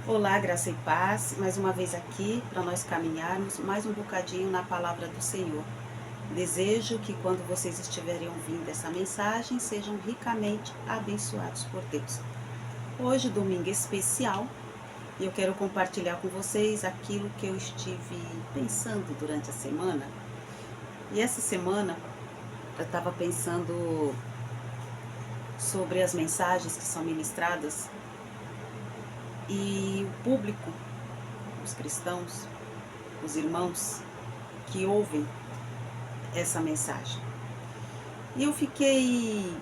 Olá, graça e paz, mais uma vez aqui para nós caminharmos mais um bocadinho na palavra do Senhor. Desejo que quando vocês estiverem ouvindo essa mensagem, sejam ricamente abençoados por Deus. Hoje, domingo especial, e eu quero compartilhar com vocês aquilo que eu estive pensando durante a semana. E essa semana eu estava pensando sobre as mensagens que são ministradas e o público, os cristãos, os irmãos que ouvem essa mensagem. E eu fiquei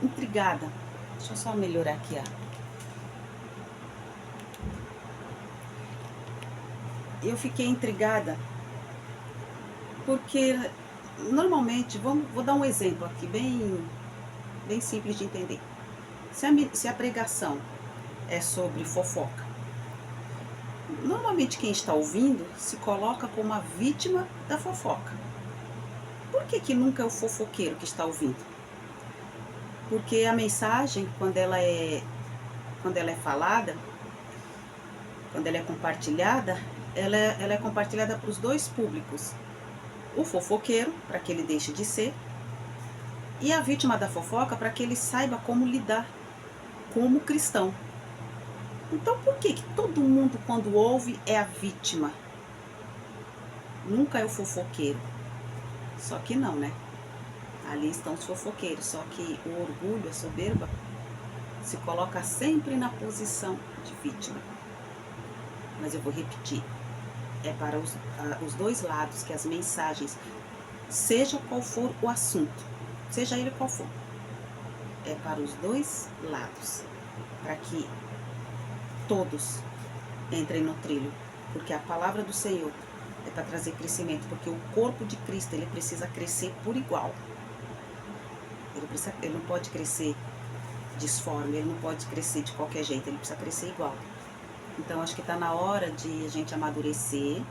intrigada. Deixa eu só melhorar aqui, Eu fiquei intrigada porque normalmente, vou dar um exemplo aqui, bem simples de entender. Se a pregação é sobre fofoca, normalmente quem está ouvindo se coloca como a vítima da fofoca. Por que nunca é o fofoqueiro que está ouvindo? Porque a mensagem, quando ela é falada, quando ela é compartilhada, ela é compartilhada para os dois públicos. O fofoqueiro, para que ele deixe de ser, e a vítima da fofoca, para que ele saiba como lidar como cristão. Então, por que todo mundo, quando ouve, é a vítima? Nunca é o fofoqueiro. Só que não, né? Ali estão os fofoqueiros, só que o orgulho, a soberba, se coloca sempre na posição de vítima. Mas eu vou repetir, é para os dois lados que as mensagens, seja qual for o assunto, seja ele qual for, é para os dois lados, para que todos entrem no trilho, porque a palavra do Senhor é para trazer crescimento, porque o corpo de Cristo, ele precisa crescer por igual. Ele não pode crescer disforme, ele não pode crescer de qualquer jeito, ele precisa crescer igual. Então, acho que está na hora de a gente amadurecer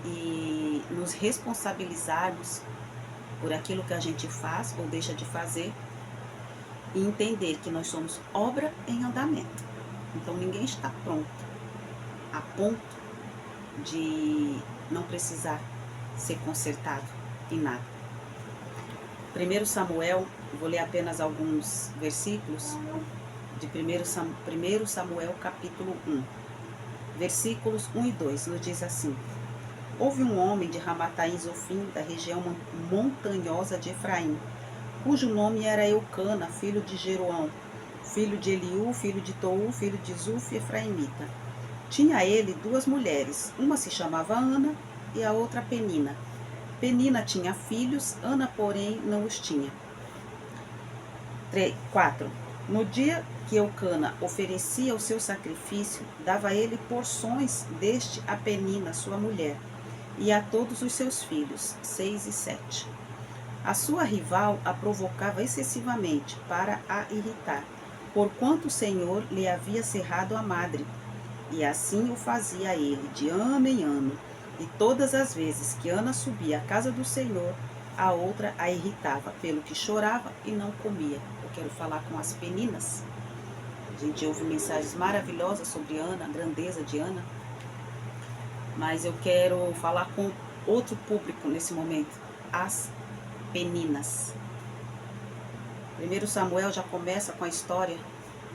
e nos responsabilizarmos por aquilo que a gente faz ou deixa de fazer e entender que nós somos obra em andamento. Então, ninguém está pronto a ponto de não precisar ser consertado em nada. 1 Samuel, vou ler apenas alguns versículos de 1 Samuel capítulo 1, versículos 1 e 2, nos diz assim: Houve um homem de Ramataim Zofim, da região montanhosa de Efraim, cujo nome era Eucana, filho de Jeroão, filho de Eliú, filho de Tou, filho de Zuf, efraimita. Tinha ele duas mulheres, uma se chamava Ana e a outra Penina. Penina tinha filhos, Ana, porém, não os tinha. 4. No dia que Eucana oferecia o seu sacrifício, dava ele porções deste a Penina, sua mulher, e a todos os seus filhos. 6 e 7. A sua rival a provocava excessivamente para a irritar, porquanto o Senhor lhe havia cerrado a madre, e assim o fazia ele de ano em ano. E todas as vezes que Ana subia à casa do Senhor, a outra a irritava, pelo que chorava e não comia. Eu quero falar com as Peninas. A gente ouve mensagens maravilhosas sobre Ana, a grandeza de Ana. Mas eu quero falar com outro público nesse momento, as Peninas. 1 Samuel já começa com a história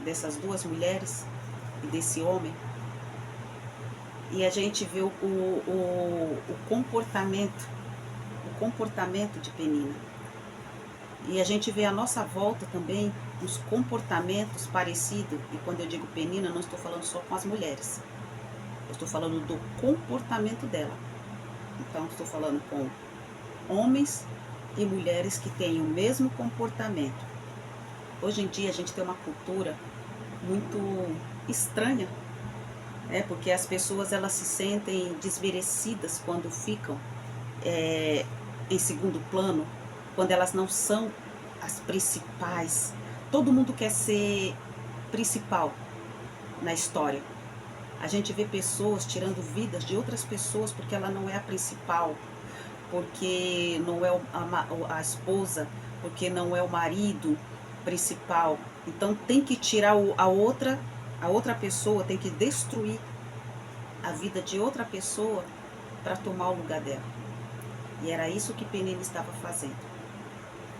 dessas duas mulheres e desse homem. E a gente vê o comportamento de Penina. E a gente vê à nossa volta também os comportamentos parecidos. E quando eu digo Penina, não estou falando só com as mulheres. Eu estou falando do comportamento dela. Então, estou falando com homens e mulheres que têm o mesmo comportamento. Hoje em dia, a gente tem uma cultura muito estranha, porque as pessoas elas se sentem desmerecidas quando ficam em segundo plano, quando elas não são as principais. Todo mundo quer ser principal na história. A gente vê pessoas tirando vidas de outras pessoas porque ela não é a principal, porque não é a esposa, porque não é o marido principal. Então tem que tirar a outra A outra pessoa tem que destruir a vida de outra pessoa para tomar o lugar dela. E era isso que Penina estava fazendo.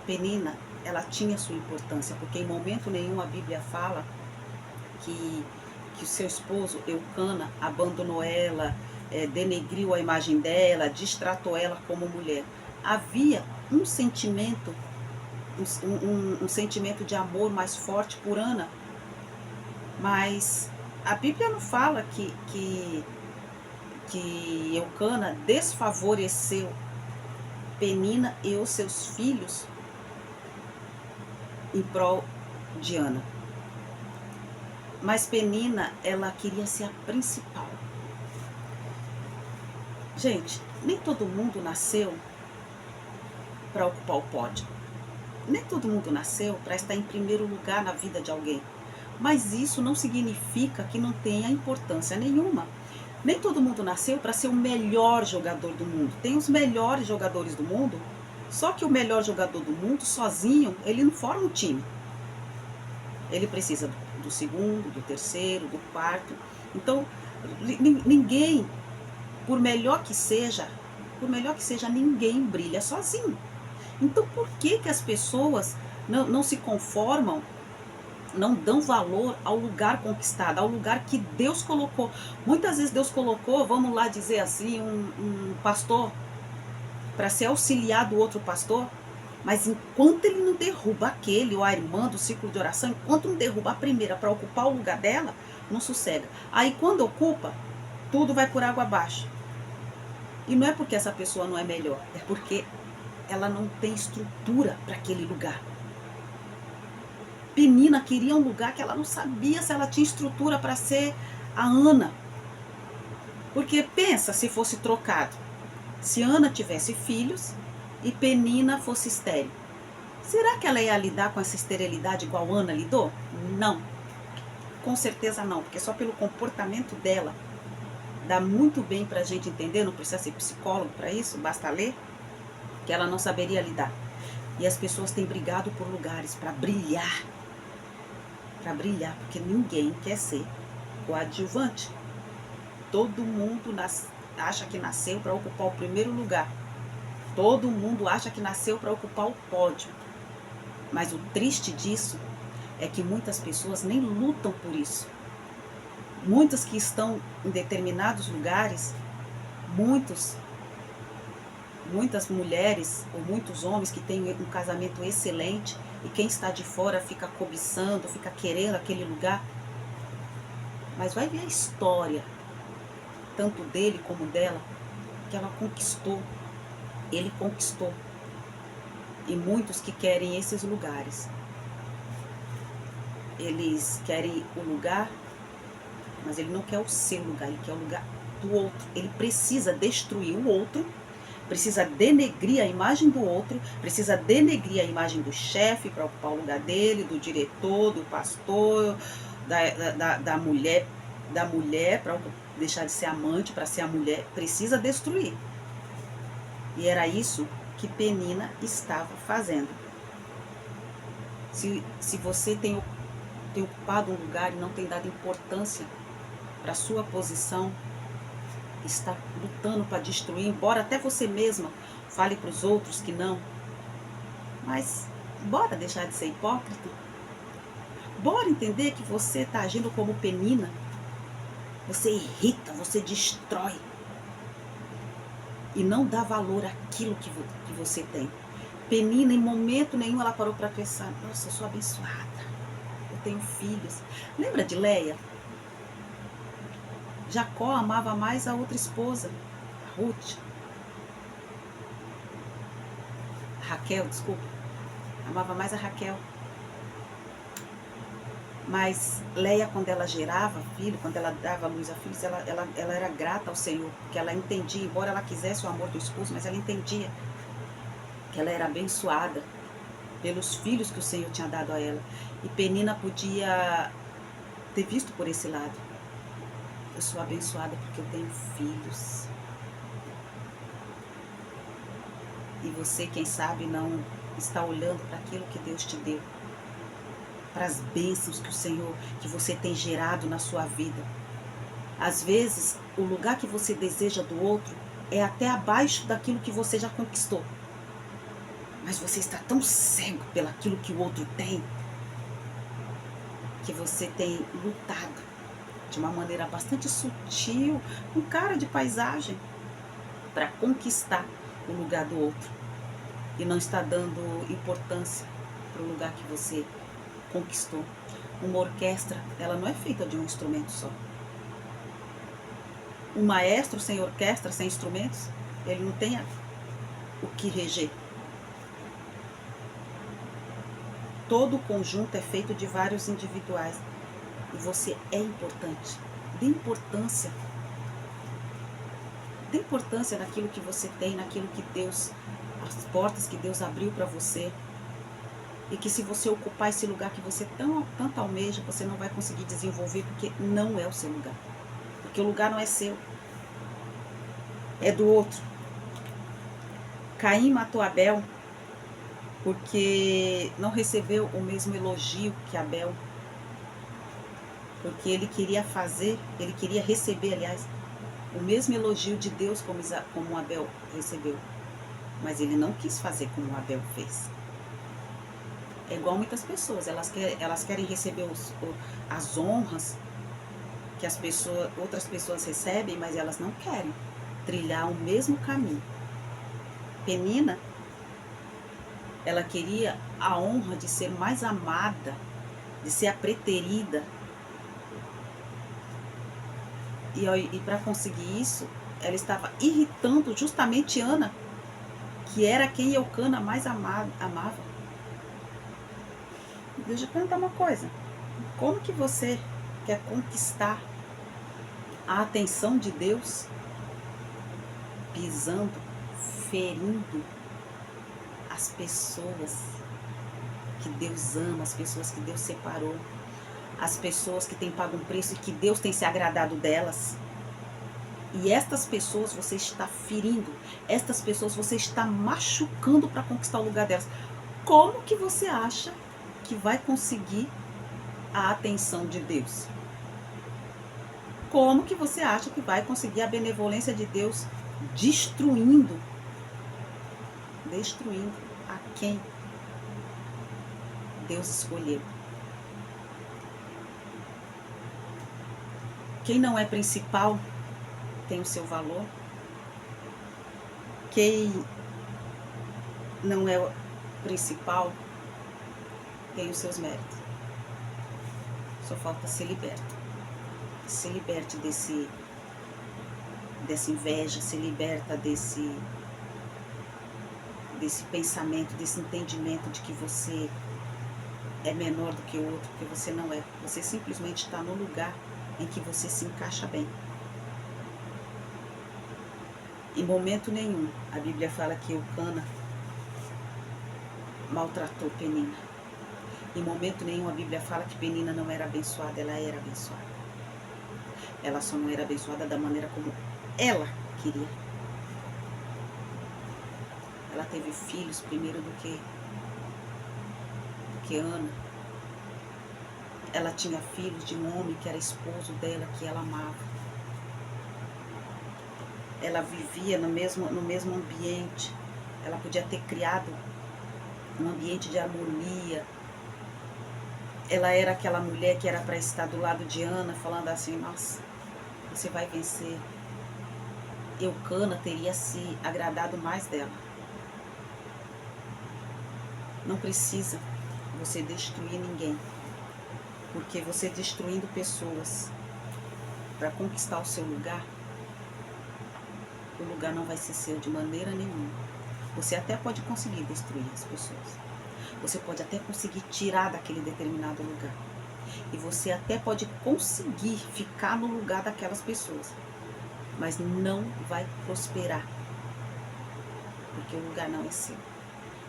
Penina, ela tinha sua importância, porque em momento nenhum a Bíblia fala que o seu esposo, Eucana, abandonou ela, denegriu a imagem dela, destratou ela como mulher. Havia um sentimento, um sentimento de amor mais forte por Ana, mas a Bíblia não fala que Eucana desfavoreceu Penina e os seus filhos em prol de Ana. Mas Penina, ela queria ser a principal. Gente, nem todo mundo nasceu para ocupar o pódio. Nem todo mundo nasceu para estar em primeiro lugar na vida de alguém. Mas isso não significa que não tenha importância nenhuma. Nem todo mundo nasceu para ser o melhor jogador do mundo. Tem os melhores jogadores do mundo, só que o melhor jogador do mundo, sozinho, ele não forma um time. Ele precisa do segundo, do terceiro, do quarto. Então, ninguém, por melhor que seja, ninguém brilha sozinho. Então, por que as pessoas não se conformam, não dão valor ao lugar conquistado, ao lugar que Deus colocou? Muitas vezes Deus colocou, vamos lá dizer assim, um pastor para ser auxiliar do outro pastor, mas enquanto ele não derruba aquele, ou a irmã do ciclo de oração, enquanto não derruba a primeira para ocupar o lugar dela, não sossega. Aí quando ocupa, tudo vai por água abaixo. E não é porque essa pessoa não é melhor, é porque ela não tem estrutura para aquele lugar. Penina queria um lugar que ela não sabia se ela tinha estrutura para ser a Ana. Porque pensa se fosse trocado. Se Ana tivesse filhos e Penina fosse estéril. Será que ela ia lidar com essa esterilidade igual Ana lidou? Não. Com certeza não, porque só pelo comportamento dela dá muito bem para a gente entender, não precisa ser psicólogo para isso, basta ler, que ela não saberia lidar. E as pessoas têm brigado por lugares para brilhar, porque ninguém quer ser coadjuvante. Todo mundo acha que nasceu para ocupar o primeiro lugar. Todo mundo acha que nasceu para ocupar o pódio. Mas o triste disso é que muitas pessoas nem lutam por isso. Muitas que estão em determinados lugares, muitas mulheres ou muitos homens que têm um casamento excelente e quem está de fora fica cobiçando, fica querendo aquele lugar. Mas vai ver a história, tanto dele como dela, que ela conquistou, ele conquistou. E muitos que querem esses lugares, eles querem o lugar, mas ele não quer o seu lugar, ele quer o lugar do outro. Ele precisa destruir o outro, precisa denegrir a imagem do outro, precisa denegrir a imagem do chefe para ocupar o lugar dele, do diretor, do pastor, da mulher para deixar de ser amante, para ser a mulher, precisa destruir. E era isso que Penina estava fazendo. Se você tem ocupado um lugar e não tem dado importância para a sua posição, está lutando para destruir, embora até você mesma fale para os outros que não. Mas bora deixar de ser hipócrita. Bora entender que você está agindo como Penina. Você irrita, você destrói. E não dá valor àquilo que você tem. Penina, em momento nenhum, ela parou para pensar: nossa, eu sou abençoada, eu tenho filhos. Lembra de Leia? Jacó amava mais a outra esposa, a Ruth. Raquel, desculpa. Amava mais a Raquel. Mas Leia, quando ela gerava filho, quando ela dava luz a filhos, ela era grata ao Senhor, porque ela entendia, embora ela quisesse o amor do esposo, mas ela entendia que ela era abençoada pelos filhos que o Senhor tinha dado a ela. E Penina podia ter visto por esse lado. Eu sou abençoada porque eu tenho filhos. E você, quem sabe, não está olhando para aquilo que Deus te deu. para as bênçãos que o Senhor, que você tem gerado na sua vida. Às vezes, o lugar que você deseja do outro é até abaixo daquilo que você já conquistou. Mas você está tão cego pelaquilo que o outro tem, que você tem lutado de uma maneira bastante sutil, com cara de paisagem, para conquistar o lugar do outro. E não está dando importância para o lugar que você conquistou. Uma orquestra, ela não é feita de um instrumento só. Um maestro sem orquestra, sem instrumentos, ele não tem o que reger. Todo o conjunto é feito de vários individuais. E você é importante. Dê importância. Dê importância naquilo que você tem, naquilo que Deus, as portas que Deus abriu para você. E que se você ocupar esse lugar que você tanto almeja, você não vai conseguir desenvolver, porque não é o seu lugar. Porque o lugar não é seu. É do outro. Caim matou Abel porque não recebeu o mesmo elogio que Abel. Porque ele queria receber, aliás, o mesmo elogio de Deus como Abel recebeu. Mas ele não quis fazer como Abel fez. É igual muitas pessoas, elas querem receber as honras que outras pessoas recebem, mas elas não querem trilhar o mesmo caminho. Penina, ela queria a honra de ser mais amada, de ser a preterida. E para conseguir isso, ela estava irritando justamente Ana, que era quem Eucana mais amava. Deixa eu perguntar uma coisa. Como que você quer conquistar a atenção de Deus pisando, ferindo as pessoas que Deus ama, as pessoas que Deus separou, as pessoas que têm pago um preço e que Deus tem se agradado delas? E estas pessoas você está ferindo, estas pessoas você está machucando para conquistar o lugar delas. Como que você acha que vai conseguir a atenção de Deus? Como que você acha que vai conseguir a benevolência de Deus destruindo a quem Deus escolheu? Quem não é principal tem o seu valor. Quem não é o principal tem os seus méritos. Só falta ser liberto. Se liberte dessa inveja, se liberta desse pensamento, desse entendimento de que você é menor do que o outro, porque você não é. Você simplesmente está no lugar em que você se encaixa bem. Em momento nenhum, a Bíblia fala que Eucana maltratou Penina. Em momento nenhum, a Bíblia fala que Penina não era abençoada, ela era abençoada. Ela só não era abençoada da maneira como ela queria. Ela teve filhos primeiro do que Ana. Ela tinha filhos de um homem que era esposo dela, que ela amava. Ela vivia no mesmo ambiente. Ela podia ter criado um ambiente de harmonia. Ela era aquela mulher que era para estar do lado de Ana, falando assim: nossa, você vai vencer. Eucana teria se agradado mais dela. Não precisa você destruir ninguém, porque você destruindo pessoas para conquistar o seu lugar, o lugar não vai ser seu de maneira nenhuma. Você até pode conseguir destruir as pessoas. Você pode até conseguir tirar daquele determinado lugar. E você até pode conseguir ficar no lugar daquelas pessoas. Mas não vai prosperar. Porque o lugar não é seu.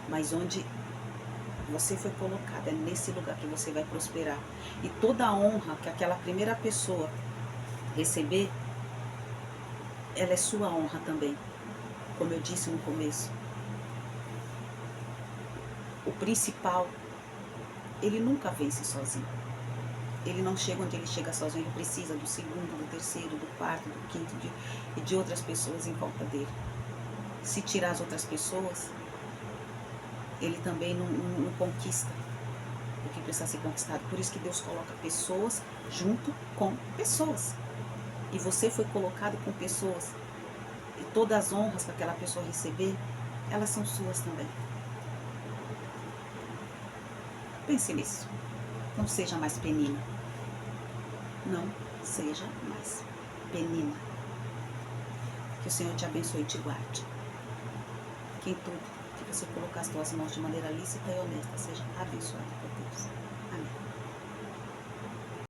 Mas onde você foi colocado, é nesse lugar que você vai prosperar. E toda a honra que aquela primeira pessoa receber, ela é sua honra também. Como eu disse no começo. O principal, ele nunca vence sozinho. Ele não chega onde ele chega sozinho, ele precisa do segundo, do terceiro, do quarto, do quinto e de outras pessoas em volta dele. Se tirar as outras pessoas, ele também não conquista o que precisa ser conquistado. Por isso que Deus coloca pessoas junto com pessoas. E você foi colocado com pessoas. E todas as honras que aquela pessoa receber, elas são suas também. Pense nisso. Não seja mais penina. Não seja mais penina. Que o Senhor te abençoe e te guarde. Que em tudo que você colocar as tuas mãos de maneira lícita e honesta seja abençoado por Deus.